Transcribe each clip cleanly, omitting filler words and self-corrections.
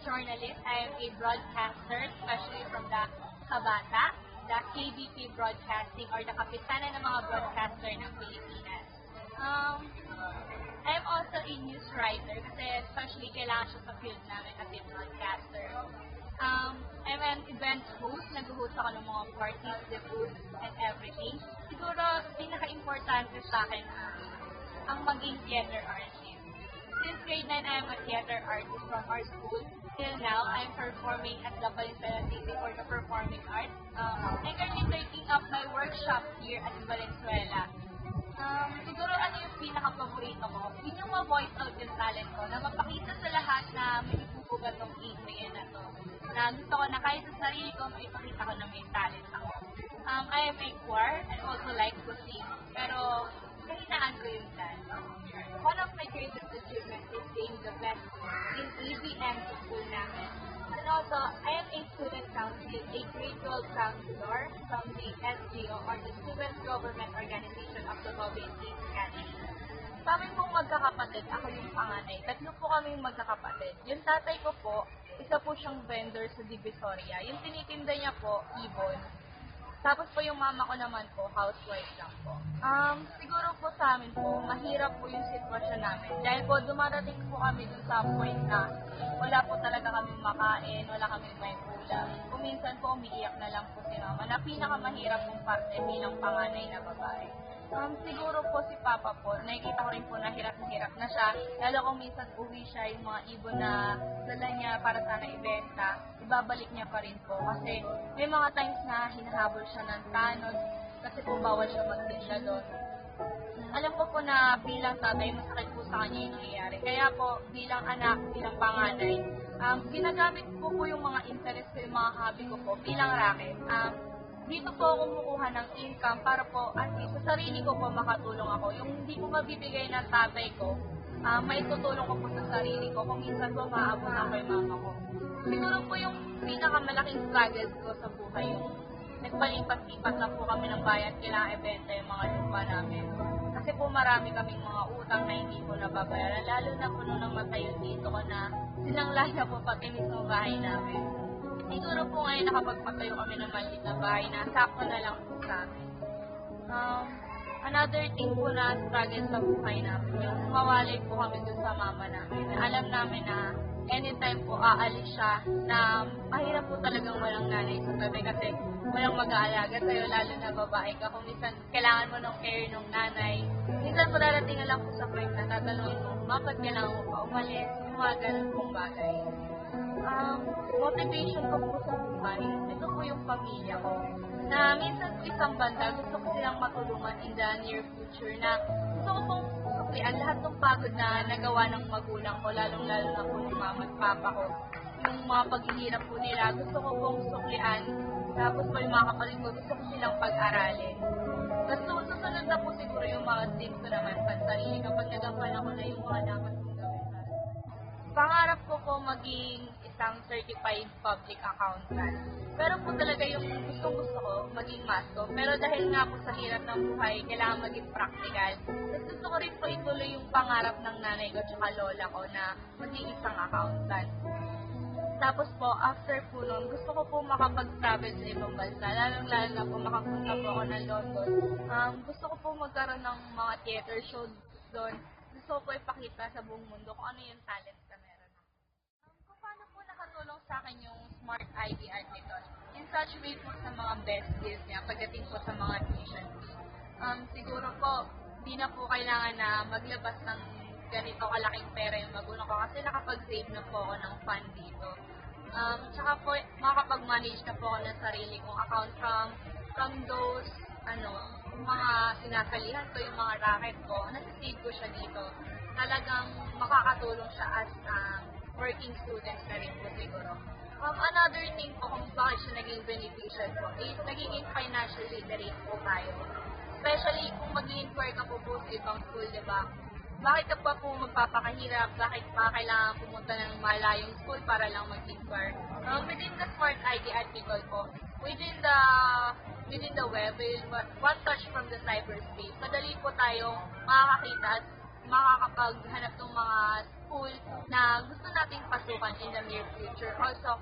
journalist. I am a broadcaster, especially from the Kabata, the KBP Broadcasting, or the Kapitana ng mga broadcaster ng Pilipinas. I am also a news writer kasi especially kailangan siya sa field namin as a broadcaster. I'm an event host, nag-host ako ng mga parties, the food, and everything. Siguro, pinaka-importante sa akin ang maging theater artist. Since grade 9, I am a theater artist from our school. Till now, I'm performing at the Valenzuela City for the Performing Arts. I'm currently taking up my workshop here at Valenzuela. Siguro ano yung pinaka-paborito ko? Yun yung ma-voice out yung talent ko, na mapakita sa lahat na may ipupuga tong email na to. Na gusto ko na kahit sa sarili ko, maipakita ko na may talent ako. I am a choir. I also like to sing. Pero, kahinaan ko yung dance. One of my greatest achievements is being the best in EVM sa school namin. And also, I am a student council, a grade 12 counselor from the SGO, or the Student Government Organization of the Province Academy. Sa amin pong magkakapatid, ako yung panganay. Tatlo po kaming magkakapatid. Yung tatay ko po, isa po siyang vendor sa Divisoria. Yung tinitinda niya po, ibon. Tapos po yung mama ko naman po, housewife lang po. Siguro po sa amin po, mahirap po yung sitwasyon namin. Dahil po dumarating po kami dun sa point na wala po talaga kami makain, wala kami may ulam. Kung minsan po umiiyak na lang po si mama, na pinakamahirap pong parte bilang panganay na babae. Siguro po si Papa po, nakikita ko rin po na hirap na siya. Lalo kung minsan uwi siya, yung mga ibon na dala niya para sana ibenta, ibabalik niya pa rin po. Kasi may mga times na hinahabol siya ng tanod, kasi po bawal siya magtinda doon. Alam ko po na bilang tatay, masakit po sa kanya yung nangyayari. Kaya po, bilang anak, bilang panganay, ginagamit ko po yung mga interest ko, yung mga hobby ko po bilang racket. Dito po ako kumukuha ng income para po at least sa sarili ko po makatulong ako. Yung hindi ko mabibigay ng tatay ko, maitutulong ko po sa sarili ko. Kung minsan po maabot ako yung mama ko. Siguro po yung pinakamalaking struggles ko sa buhay, yung nagpalipat-lipat lang po kami ng bayan, kailangan ibenta yung mga lupa namin. Kasi po marami kaming mga utang na hindi ko nababayaran. Lalo na po nung matayo dito ko na sinangla na po pati mismo bahay namin. Siguro po ngayon nakapagpatayo kami ng maliit na bahay na sakto na lang po sa amin. Another thing po na struggle sa buhay namin, yung mawalay po kami dun sa mama namin. Alam namin na anytime po aalis siya, na mahirap po talagang walang nanay sa tabi kasi walang mag-aalaga sa'yo, lalo na babae ka. Kung minsan kailangan mo ng care ng nanay, minsan po darating na lang po sa point na tatanungin mo, bakit kailangan mo pa umalis, yung mga ganun pong bagay. Motivation ko po sa buhay, ito po yung pamilya ko. Na minsan po isang banda, gusto ko silang matulungan in the near future na gusto ko pong suklian lahat ng pagod na nagawa ng magulang ko, lalong-lalo na po yung mama at papa ko. Yung mga paghihirap po nila, gusto ko pong suklian. Tapos po yung mga kapatid ko, gusto ko silang pag-aralin. Gusto ko susunod na po siguro yung mga dreams ko naman sa sarili kapag nagampanan ko na yung mga dapat kong gawin. Pangarap ko po maging isang certified public accountant. Pero po talaga yung gusto ko, maging masto. Pero dahil nga po sa hirap ng buhay, kailangan maging practical. At gusto ko rin po ituloy yung pangarap ng nanay ko at lola ko na maging isang accountant. Tapos po, after po nun, gusto ko po makapag-travel sa ibang bansa. Lalong-lalo na po makapunta po ako ng London. Gusto ko po magkaroon ng mga theater shows doon. Gusto ko po ipakita sa buong mundo kung ano yung talent na meron ako. Kung paano po nakatulong sa akin yung Smart ID Article? In such way po sa mga best deals niya pagdating po sa mga tuition fee. Siguro po, di na po kailangan na maglabas ng ganito kalaking pera yung magulang ko kasi nakapag-save na po ako ng fund dito. Tsaka po, makakapag-manage na po ako ng sarili kong account from those, yung mga sinasalihan ko, yung mga racket ko, nasa-save ko siya dito. Talagang makakatulong siya as working student na rin po siguro. Another thing po kung bakit siya naging beneficial po is nagiging financial literate po tayo. Especially kung mag-inquire ka po sa ibang school, di ba? Bakit ka pa po magpapakahirap? Bakit pa kailangan pumunta ng malayong school para lang mag-inquire? Within the Smart ID article po, within the web, one touch from the cyberspace, madali po tayong makakakita at makakapaghanap ng mga school na gusto nating pasukan in the near future. Also,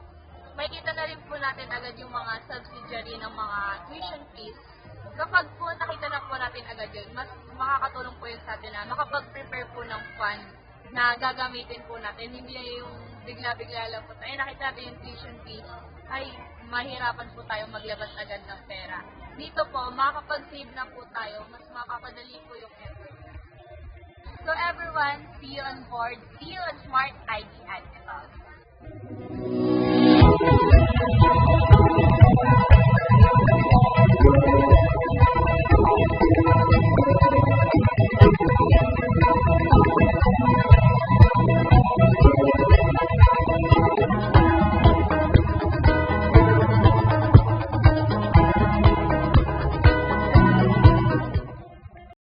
makikita na rin po natin agad yung mga subsidiary ng mga tuition fees. Kapag po nakita na po natin agad yun, mas makakatulong po yun sa atin na makapag-prepare po ng fund na gagamitin po natin. Hindi yung bigla-bigla lang po tayo. Nakita natin yung tuition fees, ay mahirapan po tayo maglabas agad ng pera. Dito po, makakapag-save na po tayo, mas makapadali po yung effort. So everyone, see you on board. See you on Smart ID Ad.